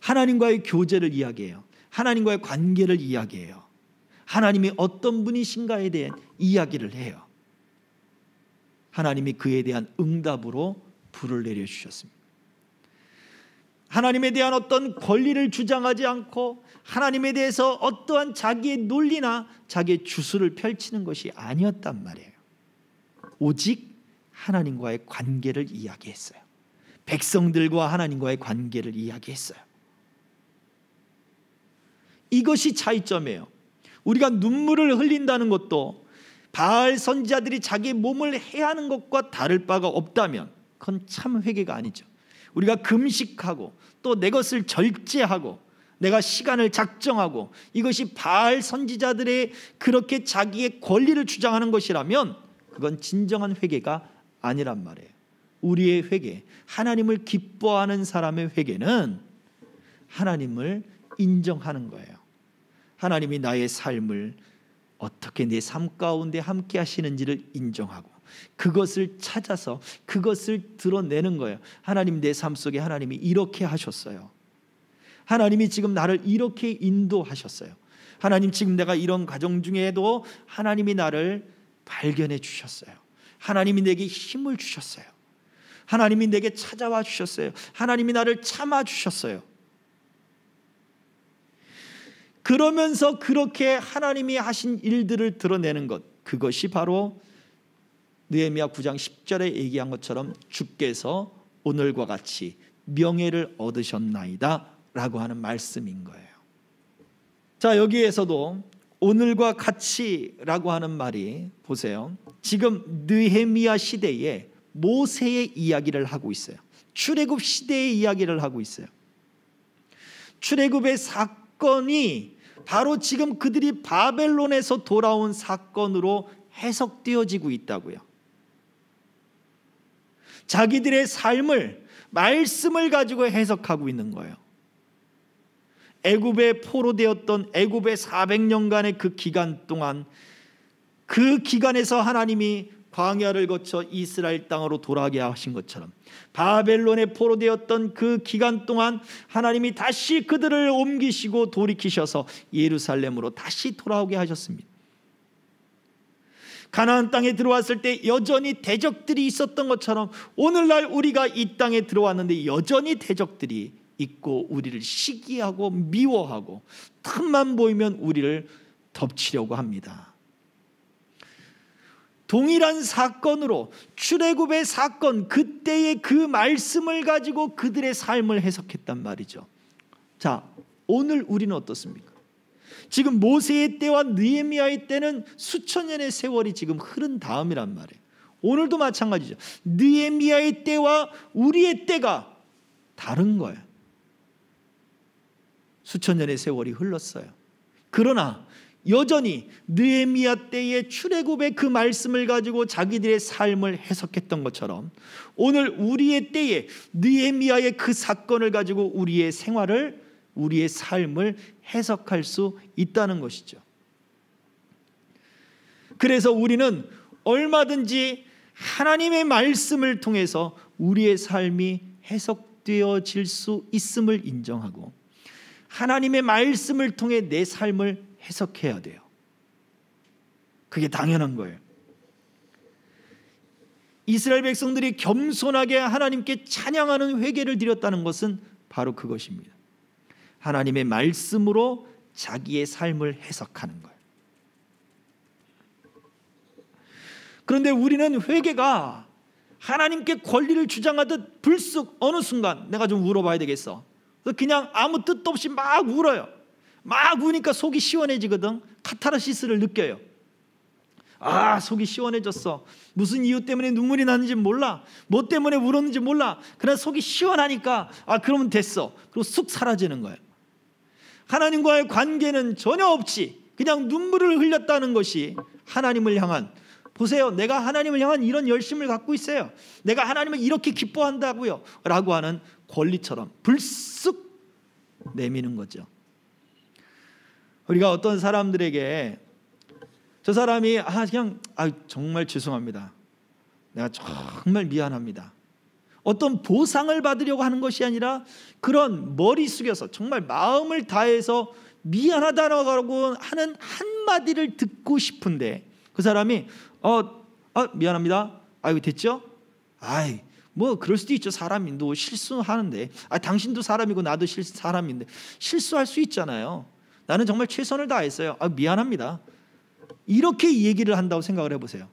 하나님과의 교제를 이야기해요. 하나님과의 관계를 이야기해요. 하나님이 어떤 분이신가에 대한 이야기를 해요. 하나님이 그에 대한 응답으로 불을 내려주셨습니다. 하나님에 대한 어떤 권리를 주장하지 않고 하나님에 대해서 어떠한 자기의 논리나 자기의 주술을 펼치는 것이 아니었단 말이에요. 오직 하나님과의 관계를 이야기했어요. 백성들과 하나님과의 관계를 이야기했어요. 이것이 차이점이에요. 우리가 눈물을 흘린다는 것도 바알 선지자들이 자기 몸을 해하는 것과 다를 바가 없다면 그건 참 회개가 아니죠. 우리가 금식하고 또 내 것을 절제하고 내가 시간을 작정하고 이것이 바알 선지자들의 그렇게 자기의 권리를 주장하는 것이라면 그건 진정한 회개가 아니란 말이에요. 우리의 회개, 하나님을 기뻐하는 사람의 회개는 하나님을 인정하는 거예요. 하나님이 나의 삶을 어떻게 내 삶 가운데 함께 하시는지를 인정하고 그것을 찾아서 그것을 드러내는 거예요. 하나님, 내 삶 속에 하나님이 이렇게 하셨어요. 하나님이 지금 나를 이렇게 인도하셨어요. 하나님, 지금 내가 이런 과정 중에도 하나님이 나를 발견해 주셨어요. 하나님이 내게 힘을 주셨어요. 하나님이 내게 찾아와 주셨어요. 하나님이 나를 참아 주셨어요. 그러면서 그렇게 하나님이 하신 일들을 드러내는 것, 그것이 바로 느헤미야 9장 10절에 얘기한 것처럼 주께서 오늘과 같이 명예를 얻으셨나이다 라고 하는 말씀인 거예요. 자, 여기에서도 오늘과 같이 라고 하는 말이, 보세요, 지금 느헤미야 시대에 모세의 이야기를 하고 있어요. 출애굽 시대의 이야기를 하고 있어요. 출애굽의 사건이 바로 지금 그들이 바벨론에서 돌아온 사건으로 해석되어지고 있다고요. 자기들의 삶을, 말씀을 가지고 해석하고 있는 거예요. 애굽에 포로되었던 애굽의 400년간의 그 기간 동안, 그 기간에서 하나님이 광야를 거쳐 이스라엘 땅으로 돌아가게 하신 것처럼 바벨론에 포로되었던 그 기간 동안 하나님이 다시 그들을 옮기시고 돌이키셔서 예루살렘으로 다시 돌아오게 하셨습니다. 가나안 땅에 들어왔을 때 여전히 대적들이 있었던 것처럼 오늘날 우리가 이 땅에 들어왔는데 여전히 대적들이 있고 우리를 시기하고 미워하고 틈만 보이면 우리를 덮치려고 합니다. 동일한 사건으로 출애굽의 사건, 그때의 그 말씀을 가지고 그들의 삶을 해석했단 말이죠. 자, 오늘 우리는 어떻습니까? 지금 모세의 때와 느헤미야의 때는 수천 년의 세월이 지금 흐른 다음이란 말이에요. 오늘도 마찬가지죠. 느헤미야의 때와 우리의 때가 다른 거예요. 수천 년의 세월이 흘렀어요. 그러나 여전히 느헤미야 때의 출애굽의 그 말씀을 가지고 자기들의 삶을 해석했던 것처럼 오늘 우리의 때에 느헤미야의 그 사건을 가지고 우리의 생활을, 우리의 삶을 해석할 수 있다는 것이죠. 그래서 우리는 얼마든지 하나님의 말씀을 통해서 우리의 삶이 해석되어질 수 있음을 인정하고 하나님의 말씀을 통해 내 삶을 해석해야 돼요. 그게 당연한 거예요. 이스라엘 백성들이 겸손하게 하나님께 찬양하는 회개를 드렸다는 것은 바로 그것입니다. 하나님의 말씀으로 자기의 삶을 해석하는 거예요. 그런데 우리는 회개가 하나님께 권리를 주장하듯 불쑥 어느 순간 내가 좀 울어봐야 되겠어. 그냥 아무 뜻도 없이 막 울어요. 막 우니까 속이 시원해지거든. 카타르시스를 느껴요. 아, 속이 시원해졌어. 무슨 이유 때문에 눈물이 나는지 몰라. 뭐 때문에 울었는지 몰라. 그러나 속이 시원하니까 그러면 됐어. 그리고 쑥 사라지는 거예요. 하나님과의 관계는 전혀 없이 그냥 눈물을 흘렸다는 것이 하나님을 향한, 보세요, 내가 하나님을 향한 이런 열심을 갖고 있어요, 내가 하나님을 이렇게 기뻐한다고요 라고 하는 권리처럼 불쑥 내미는 거죠. 우리가 어떤 사람들에게 저 사람이 그냥 정말 죄송합니다, 내가 정말 미안합니다, 어떤 보상을 받으려고 하는 것이 아니라 그런 머리 숙여서 정말 마음을 다해서 미안하다라고 하는 한마디를 듣고 싶은데 그 사람이 미안합니다, 됐죠? 뭐 그럴 수도 있죠. 사람인도 실수하는데 당신도 사람이고 나도 사람인데 실수할 수 있잖아요. 나는 정말 최선을 다했어요. 미안합니다. 이렇게 얘기를 한다고 생각을 해보세요.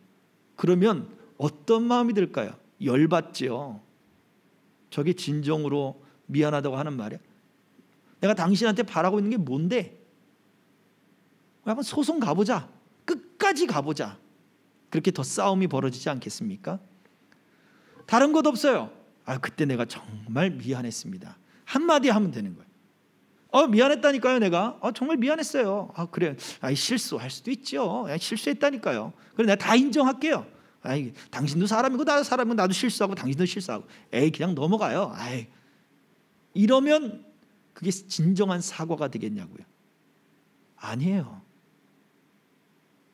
그러면 어떤 마음이 들까요? 열받죠. 저게 진정으로 미안하다고 하는 말이야? 내가 당신한테 바라고 있는 게 뭔데? 한번 소송 가보자. 끝까지 가보자. 그렇게 더 싸움이 벌어지지 않겠습니까? 다른 것 없어요. 그때 내가 정말 미안했습니다. 한마디 하면 되는 거예요. 미안했다니까요. 내가 정말 미안했어요. 그래, 실수할 수도 있죠. 실수했다니까요. 그래, 내가 다 인정할게요. 당신도 사람이고 나도 사람이고 나도 실수하고 당신도 실수하고 그냥 넘어가요. 이러면 그게 진정한 사과가 되겠냐고요. 아니에요.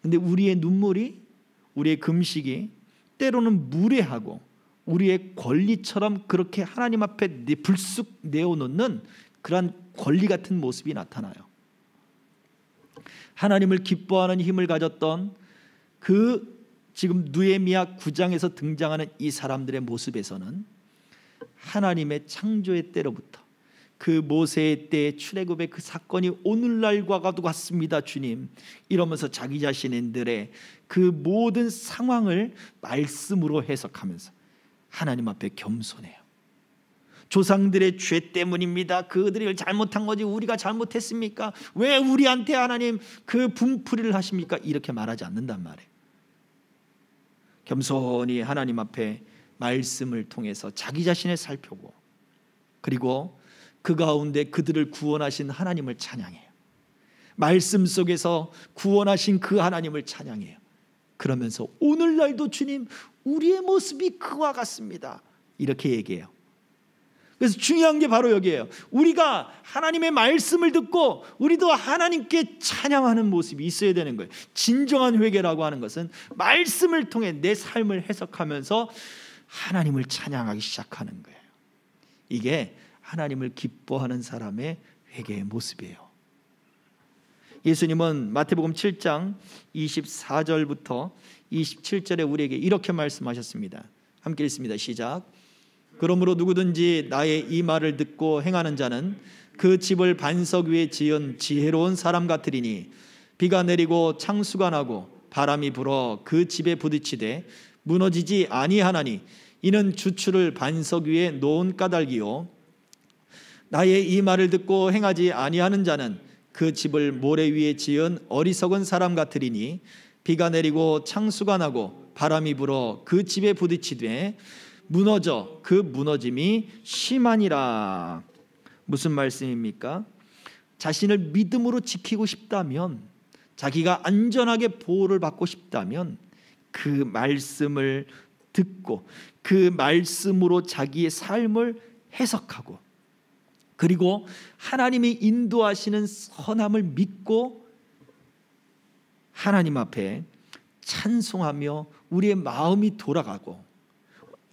근데 우리의 눈물이, 우리의 금식이 때로는 무례하고 우리의 권리처럼 그렇게 하나님 앞에 불쑥 내어놓는 그러한 권리 같은 모습이 나타나요. 하나님을 기뻐하는 힘을 가졌던 그 지금 느헤미야 9장에서 등장하는 이 사람들의 모습에서는 하나님의 창조의 때로부터 그 모세의 때의 출애굽의 그 사건이 오늘날과도 같습니다, 주님, 이러면서 자기 자신들의 그 모든 상황을 말씀으로 해석하면서 하나님 앞에 겸손해요. 조상들의 죄 때문입니다. 그들이 잘못한 거지 우리가 잘못했습니까? 왜 우리한테 하나님 그 분풀이를 하십니까? 이렇게 말하지 않는단 말이에요. 겸손히 하나님 앞에 말씀을 통해서 자기 자신을 살펴보고 그리고 그 가운데 그들을 구원하신 하나님을 찬양해요. 말씀 속에서 구원하신 그 하나님을 찬양해요. 그러면서 오늘날도 주님, 우리의 모습이 그와 같습니다, 이렇게 얘기해요. 그래서 중요한 게 바로 여기에요. 우리가 하나님의 말씀을 듣고 우리도 하나님께 찬양하는 모습이 있어야 되는 거예요. 진정한 회개라고 하는 것은 말씀을 통해 내 삶을 해석하면서 하나님을 찬양하기 시작하는 거예요. 이게 하나님을 기뻐하는 사람의 회개의 모습이에요. 예수님은 마태복음 7장 24절부터 27절에 우리에게 이렇게 말씀하셨습니다. 함께 읽습니다. 시작. 그러므로 누구든지 나의 이 말을 듣고 행하는 자는 그 집을 반석 위에 지은 지혜로운 사람 같으리니 비가 내리고 창수가 나고 바람이 불어 그 집에 부딪히되 무너지지 아니하나니 이는 주추를 반석 위에 놓은 까닭이요 나의 이 말을 듣고 행하지 아니하는 자는 그 집을 모래 위에 지은 어리석은 사람 같으리니 비가 내리고 창수가 나고 바람이 불어 그 집에 부딪히되 무너져 그 무너짐이 심하니라. 무슨 말씀입니까? 자신을 믿음으로 지키고 싶다면, 자기가 안전하게 보호를 받고 싶다면 그 말씀을 듣고 그 말씀으로 자기의 삶을 해석하고, 그리고 하나님이 인도하시는 선함을 믿고 하나님 앞에 찬송하며 우리의 마음이 돌아가고,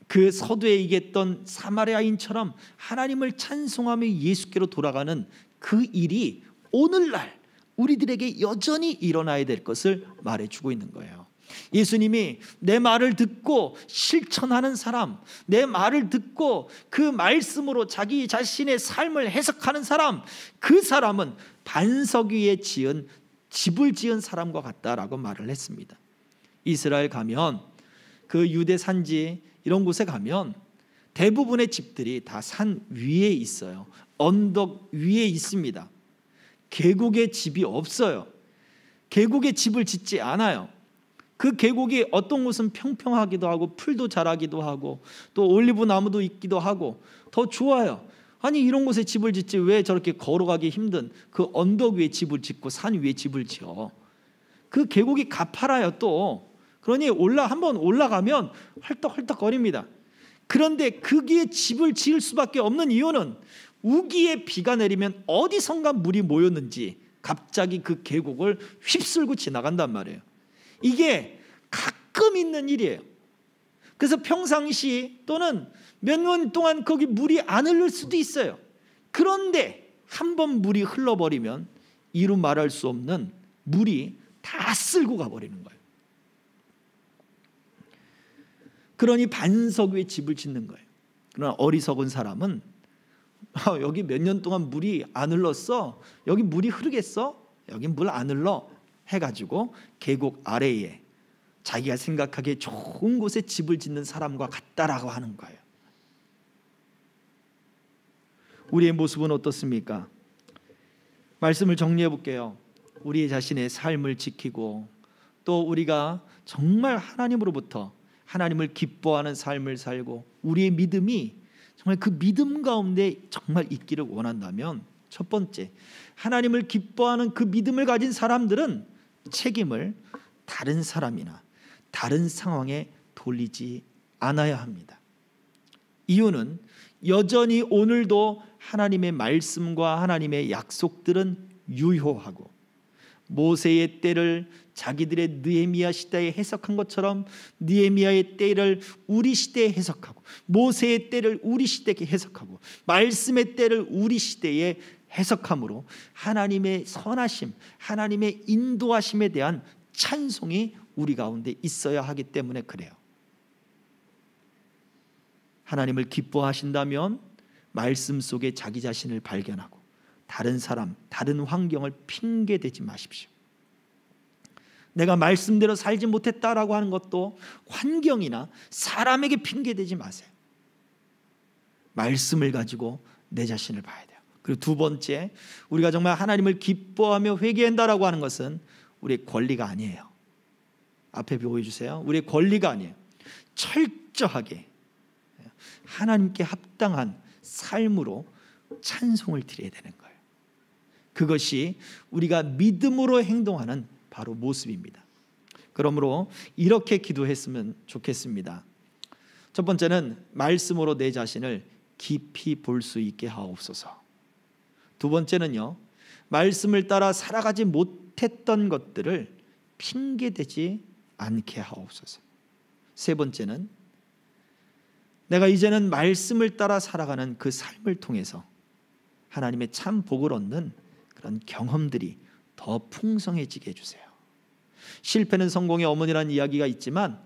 그 서두에 얘기했던 사마리아인처럼 하나님을 찬송하며 예수께로 돌아가는 그 일이 오늘날 우리들에게 여전히 일어나야 될 것을 말해주고 있는 거예요. 예수님이 내 말을 듣고 실천하는 사람, 내 말을 듣고 그 말씀으로 자기 자신의 삶을 해석하는 사람, 그 사람은 반석 위에 지은 집을 지은 사람과 같다라고 말을 했습니다. 이스라엘 가면, 그 유대 산지 이런 곳에 가면 대부분의 집들이 다 산 위에 있어요. 언덕 위에 있습니다. 계곡에 집이 없어요. 계곡에 집을 짓지 않아요. 그 계곡이 어떤 곳은 평평하기도 하고 풀도 자라기도 하고 또 올리브 나무도 있기도 하고 더 좋아요. 아니 이런 곳에 집을 짓지 왜 저렇게 걸어가기 힘든 그 언덕 위에 집을 짓고 산 위에 집을 지어? 그 계곡이 가파라요 또. 그러니 한번 올라가면 헐떡헐떡거립니다. 그런데 거기에 집을 지을 수밖에 없는 이유는 우기에 비가 내리면 어디선가 물이 모였는지 갑자기 그 계곡을 휩쓸고 지나간단 말이에요. 이게 가끔 있는 일이에요. 그래서 평상시 또는 몇 년 동안 거기 물이 안 흐를 수도 있어요. 그런데 한번 물이 흘러버리면 이루 말할 수 없는 물이 다 쓸고 가버리는 거예요. 그러니 반석 위에 집을 짓는 거예요. 그러나 어리석은 사람은 여기 몇 년 동안 물이 안 흘렀어? 여기 물이 흐르겠어? 여기 물 안 흘러? 해가지고 계곡 아래에 자기가 생각하기에 좋은 곳에 집을 짓는 사람과 같다라고 하는 거예요. 우리의 모습은 어떻습니까? 말씀을 정리해 볼게요. 우리 자신의 삶을 지키고 또 우리가 정말 하나님으로부터 하나님을 기뻐하는 삶을 살고 우리의 믿음이 정말 그 믿음 가운데 정말 있기를 원한다면, 첫 번째, 하나님을 기뻐하는 그 믿음을 가진 사람들은 책임을 다른 사람이나 다른 상황에 돌리지 않아야 합니다. 이유는 여전히 오늘도 하나님의 말씀과 하나님의 약속들은 유효하고, 모세의 때를 자기들의 느헤미야 시대에 해석한 것처럼 느헤미야의 때를 우리 시대에 해석하고, 모세의 때를 우리 시대에 해석하고, 말씀의 때를 우리 시대에 해석함으로 하나님의 선하심, 하나님의 인도하심에 대한 찬송이 우리 가운데 있어야 하기 때문에 그래요. 하나님을 기뻐하신다면 말씀 속에 자기 자신을 발견하고 다른 사람, 다른 환경을 핑계대지 마십시오. 내가 말씀대로 살지 못했다라고 하는 것도 환경이나 사람에게 핑계대지 마세요. 말씀을 가지고 내 자신을 봐야 돼요. 그리고 두 번째, 우리가 정말 하나님을 기뻐하며 회개한다라고 하는 것은 우리의 권리가 아니에요. 앞에 보여주세요. 우리의 권리가 아니에요. 철저하게 하나님께 합당한 삶으로 찬송을 드려야 되는 거예요. 그것이 우리가 믿음으로 행동하는 바로 모습입니다. 그러므로 이렇게 기도했으면 좋겠습니다. 첫 번째는 말씀으로 내 자신을 깊이 볼 수 있게 하옵소서. 두 번째는요, 말씀을 따라 살아가지 못했던 것들을 핑계대지 않게 하옵소서. 세 번째는 내가 이제는 말씀을 따라 살아가는 그 삶을 통해서 하나님의 참 복을 얻는 그런 경험들이 더 풍성해지게 해주세요. 실패는 성공의 어머니라는 이야기가 있지만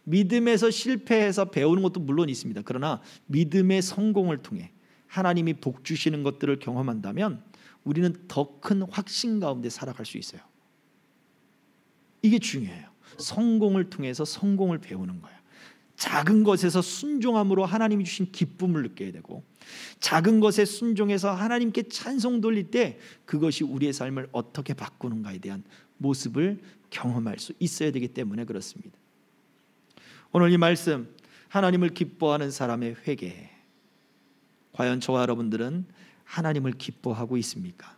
믿음에서 실패해서 배우는 것도 물론 있습니다. 그러나 믿음의 성공을 통해 하나님이 복 주시는 것들을 경험한다면 우리는 더 큰 확신 가운데 살아갈 수 있어요. 이게 중요해요. 성공을 통해서 성공을 배우는 거예요. 작은 것에서 순종함으로 하나님이 주신 기쁨을 느껴야 되고, 작은 것에 순종해서 하나님께 찬송 돌릴 때 그것이 우리의 삶을 어떻게 바꾸는가에 대한 모습을 경험할 수 있어야 되기 때문에 그렇습니다. 오늘 이 말씀, 하나님을 기뻐하는 사람의 회개, 과연 저와 여러분들은 하나님을 기뻐하고 있습니까?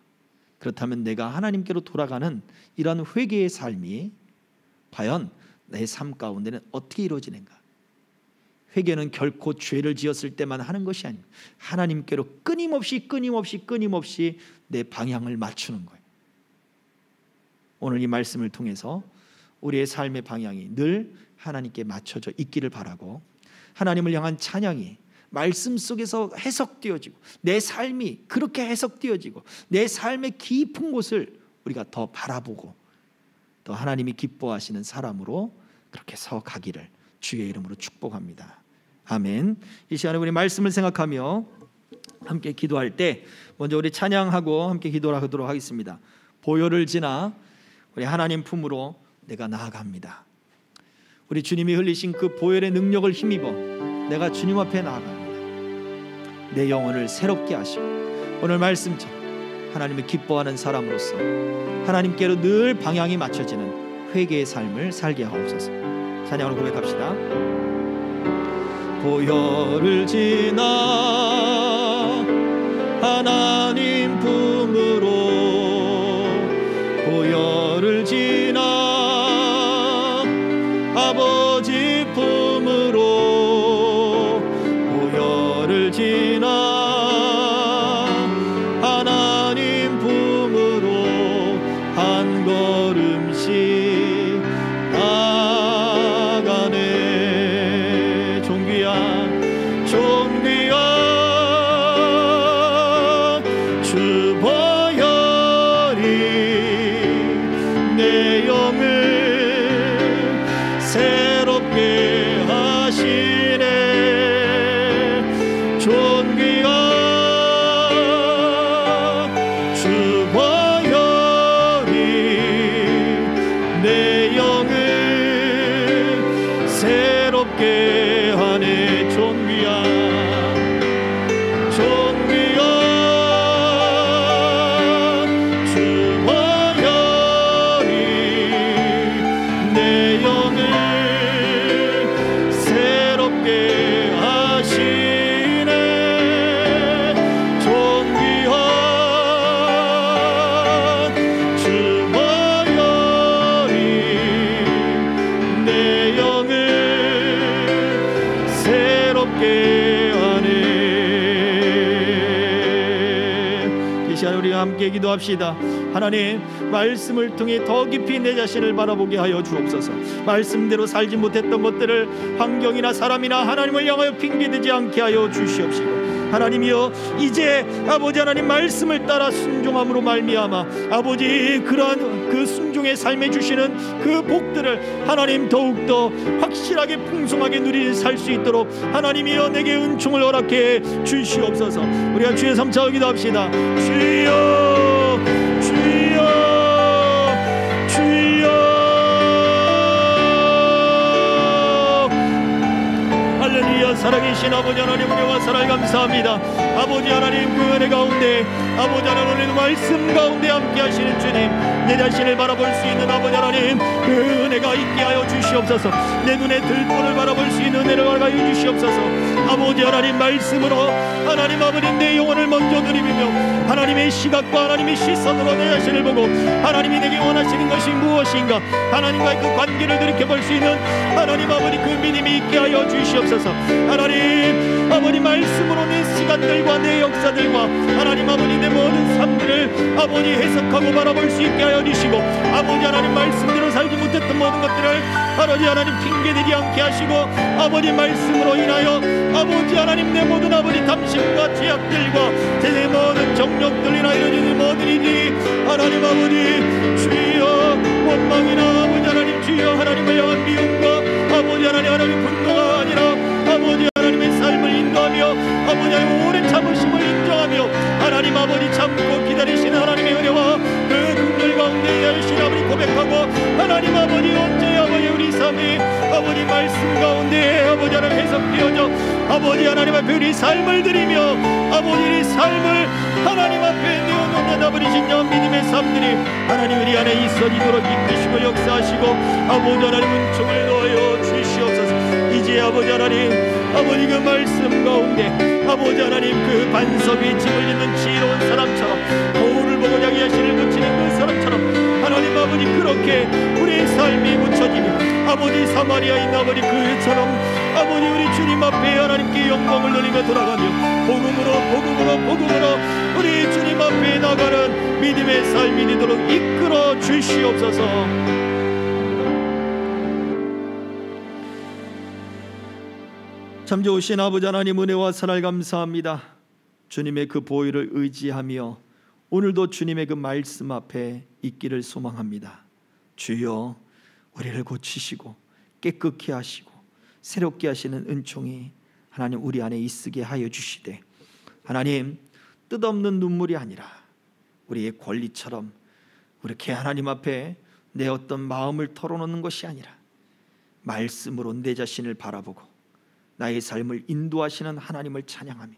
그렇다면 내가 하나님께로 돌아가는 이러한 회개의 삶이 과연 내 삶 가운데는 어떻게 이루어지는가? 회개는 결코 죄를 지었을 때만 하는 것이 아닙니다. 하나님께로 끊임없이 내 방향을 맞추는 거예요. 오늘 이 말씀을 통해서 우리의 삶의 방향이 늘 하나님께 맞춰져 있기를 바라고, 하나님을 향한 찬양이 말씀 속에서 해석되어지고, 내 삶이 그렇게 해석되어지고, 내 삶의 깊은 곳을 우리가 더 바라보고 또 하나님이 기뻐하시는 사람으로 그렇게 서 가기를 주의 이름으로 축복합니다. 아멘. 이 시간에 우리 말씀을 생각하며 함께 기도할 때 먼저 우리 찬양하고 함께 기도하도록 하겠습니다. 보혈을 지나 우리 하나님 품으로 내가 나아갑니다. 우리 주님이 흘리신 그 보혈의 능력을 힘입어 내가 주님 앞에 나아갑니다. 내 영혼을 새롭게 하시고 오늘 말씀처럼 하나님을 기뻐하는 사람으로서 하나님께로 늘 방향이 맞춰지는 회개의 삶을 살게 하옵소서. 찬양으로 고백합시다. 보혈을 지나 하나님 품으로, 보혈을 지나 아버지 품으로, 보혈을 지나 하나님 품으로 한 걸음씩 나가네. 존귀한 주 보혈이 내 영을 새롭게 하시네. 존귀한 주 보혈이 내 영을 새롭게 하네. 존귀한 주 보혈이 내 영을 새롭게 하시네. 존귀한 주 보혈이 내 영을 새롭게 하네. 이 시간 우리 함께 기도합시다. 하나님, 말씀을 통해 더 깊이 내 자신을 바라보게 하여 주옵소서. 말씀대로 살지 못했던 것들을 환경이나 사람이나 하나님을 향하여 핑계대지 않게 하여 주시옵시고, 하나님이여, 이제 아버지 하나님 말씀을 따라 순종함으로 말미암아 아버지 그러한 그 순종의 삶에 주시는 그 복들을 하나님 더욱더 확실하게 풍성하게 누리는 살 수 있도록 하나님이여 내게 은총을 허락해 주시옵소서. 우리가 주의 삼차어 기도합시다. 주여 주여 주여. 할렐루야. 살아계신 아버지 하나님, 은혜와 사랑을 감사합니다. 아버지 하나님, 그 은혜 가운데 아버지 하나님 오늘 말씀 가운데 함께 하시는 주님, 내 자신을 바라볼 수 있는 아버지 하나님 그 은혜가 있게 하여 주시옵소서. 내 눈에 들보를 바라볼 수 있는 은혜를 허락하여 주시옵소서. 아버지 하나님 말씀으로 하나님 아버지 내 영혼을 먼저 누리며 하나님의 시각과 하나님의 시선으로 내 자신을 보고 하나님이 내게 원하시는 것이 무엇인가, 하나님과의 그 관계를 들이켜볼 수 있는 하나님 아버지 그 믿음이 있게 하여 주시옵소서. 하나님 아버지 말씀으로 내 시간들과 내 역사들과 하나님 아버지 내 모든 삶들을 아버지 해석하고 바라볼 수 있게 하여 주시고, 아버지 하나님 말씀대로 살지 못했던 모든 것들을 아버지 하나님 핑계대지 않게 하시고, 아버지 말씀으로 인하여 아버지 하나님 내 모든 아버지 탐심과 죄악들과 제 모든 정력들이나 이런 모든 일이 하나님 아버지 주여 원망이나 아버지 하나님 주여 하나님을 향한 미움과 아버지 하나님 분노가 아니라 아버지 하나님의 삶을 인도하며 아버지 하나님 오랜 참으심을 인정하며 하나님 아버지 참고 기다리시는 하나님의 은혜와 그 긍휼 가운데 되게 하신 아버지 고백하고, 하나님 아버지 언제 아버지 우리 삶이 아버지 말씀 가운데 아버지 하나님 해석되어져 아버지 하나님 앞에 우리 삶을 드리며 아버지 우리 삶을 하나님 앞에 내어놓는 아버지 진정한 믿음의 삶들이 하나님 우리 안에 있어지도록 이끄시고 역사하시고 아버지 하나님 은총을 넣어 주시옵소서. 이제 아버지 하나님 아버지 그 말씀 가운데 아버지 하나님 그 반석이 짐을 짓는 지혜로운 사람처럼 거울을 보고 자기 자신을 붙이는 그 사람처럼 하나님 아버지 그렇게 우리의 삶이 붙여지며 아버지 사마리아인 아버지 그처럼 아버지 우리 주님 앞에 하나님께 영광을 돌리며 돌아가며 복음으로 우리 주님 앞에 나가는 믿음의 삶이 되도록 이끌어 주시옵소서. 참 좋으신 아버지 하나님 은혜와 사랑을 감사합니다. 주님의 그 보혈을 의지하며 오늘도 주님의 그 말씀 앞에 있기를 소망합니다. 주여 우리를 고치시고 깨끗게 하시고 새롭게 하시는 은총이 하나님 우리 안에 있게 하여 주시되 하나님 뜻없는 눈물이 아니라 우리의 권리처럼 그렇게 하나님 앞에 내 어떤 마음을 털어놓는 것이 아니라 말씀으로 내 자신을 바라보고 나의 삶을 인도하시는 하나님을 찬양하며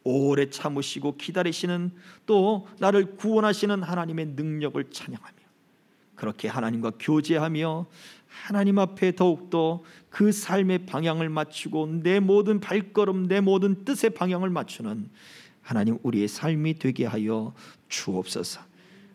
오래 참으시고 기다리시는 또 나를 구원하시는 하나님의 능력을 찬양하며 그렇게 하나님과 교제하며 하나님 앞에 더욱더 그 삶의 방향을 맞추고 내 모든 발걸음 내 모든 뜻의 방향을 맞추는 하나님 우리의 삶이 되게 하여 주옵소서.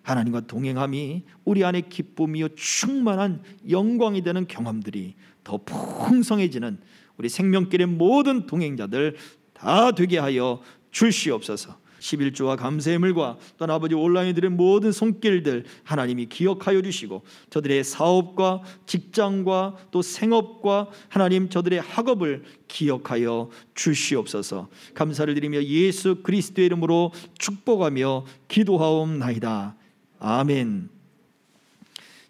하나님과 동행함이 우리 안에 기쁨이요 충만한 영광이 되는 경험들이 더 풍성해지는 우리 생명길의 모든 동행자들 다 되게 하여 주시옵소서. 11조와 감사의 물과 또 아버지 온라인들의 모든 손길들 하나님이 기억하여 주시고 저들의 사업과 직장과 또 생업과 하나님 저들의 학업을 기억하여 주시옵소서. 감사를 드리며 예수 그리스도의 이름으로 축복하며 기도하옵나이다. 아멘.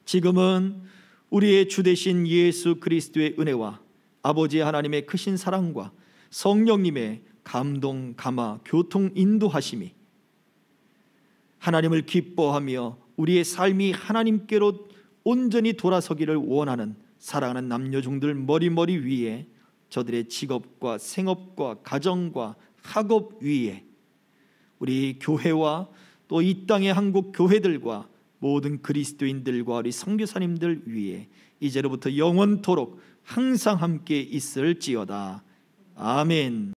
지금은 우리의 주 되신 예수 그리스도의 은혜와 아버지 하나님의 크신 사랑과 성령님의 감동, 감화, 교통, 인도하심이 하나님을 기뻐하며 우리의 삶이 하나님께로 온전히 돌아서기를 원하는 사랑하는 남녀종들 머리 위에 저들의 직업과 생업과 가정과 학업 위에 우리 교회와 또 이 땅의 한국 교회들과 모든 그리스도인들과 우리 선교사님들 위에 이제로부터 영원토록 항상 함께 있을지어다. 아멘.